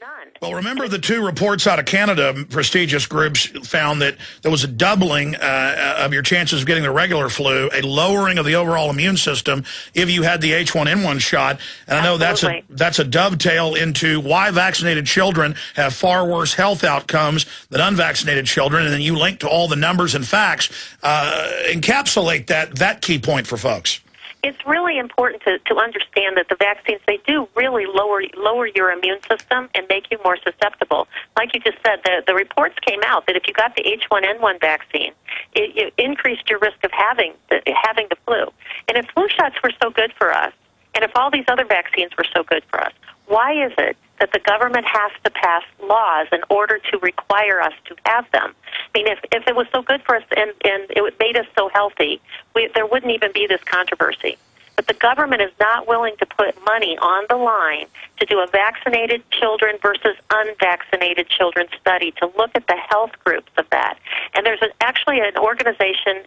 None. Well, remember the two reports out of Canada, prestigious groups found that there was a doubling of your chances of getting the regular flu, a lowering of the overall immune system if you had the H1N1 shot. And I know that's a dovetail into why vaccinated children have far worse health outcomes than unvaccinated children. And then you link to all the numbers and facts, encapsulate that key point for folks. It's really important to understand that the vaccines, they do really lower your immune system and make you more susceptible. Like you just said, the reports came out that if you got the H1N1 vaccine, it increased your risk of having the flu. And if flu shots were so good for us, and if all these other vaccines were so good for us, why is it that the government has to pass laws in order to require us to have them? I mean, if it was so good for us and it made us so healthy, there wouldn't even be this controversy. But the government is not willing to put money on the line to do a vaccinated children versus unvaccinated children study to look at the health groups of that. And there's actually an organization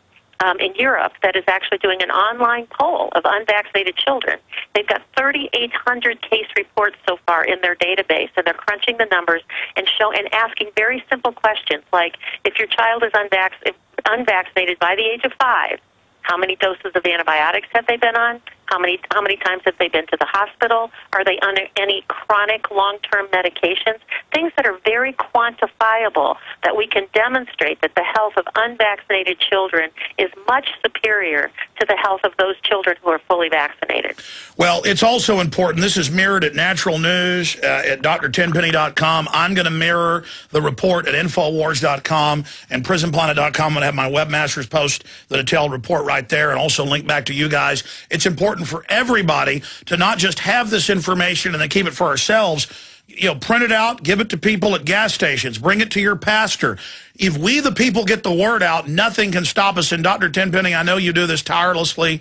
in Europe that is actually doing an online poll of unvaccinated children. They've got 3,800 case reports so far in their database, and they're crunching the numbers and asking very simple questions like, if your child is unvaccinated by the age of 5, how many doses of antibiotics have they been on? How many times have they been to the hospital? Are they on any chronic long-term medications? Things that are very quantifiable that we can demonstrate that the health of unvaccinated children is much superior to the health of those children who are fully vaccinated. Well, it's also important. This is mirrored at Natural News, at drtenpenny.com. I'm going to mirror the report at Infowars.com and PrisonPlanet.com. I'm going to have my webmasters post the detailed report right there and also link back to you guys. It's important for everybody to not just have this information and then keep it for ourselves. You know, print it out, give it to people at gas stations, bring it to your pastor. If we, the people, get the word out, nothing can stop us. And Dr. Tenpenny, I know you do this tirelessly,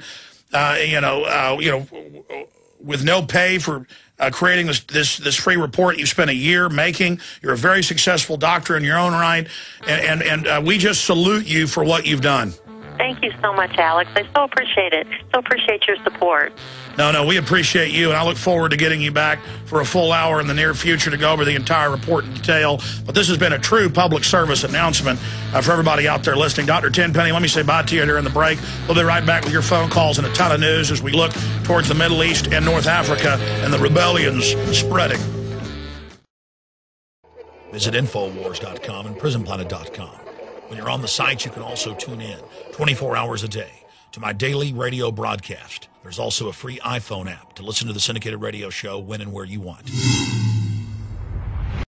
with no pay for creating this free report you spent a year making. You're a very successful doctor in your own right, and we just salute you for what you've done. Thank you so much, Alex. I so appreciate it. So appreciate your support. No, we appreciate you, and I look forward to getting you back for a full hour in the near future to go over the entire report in detail. But this has been a true public service announcement for everybody out there listening. Dr. Tenpenny, let me say bye to you during the break. We'll be right back with your phone calls and a ton of news as we look towards the Middle East and North Africa and the rebellions spreading. Visit Infowars.com and PrisonPlanet.com. When you're on the site, you can also tune in 24 hours a day to my daily radio broadcast. There's also a free iPhone app to listen to the syndicated radio show when and where you want.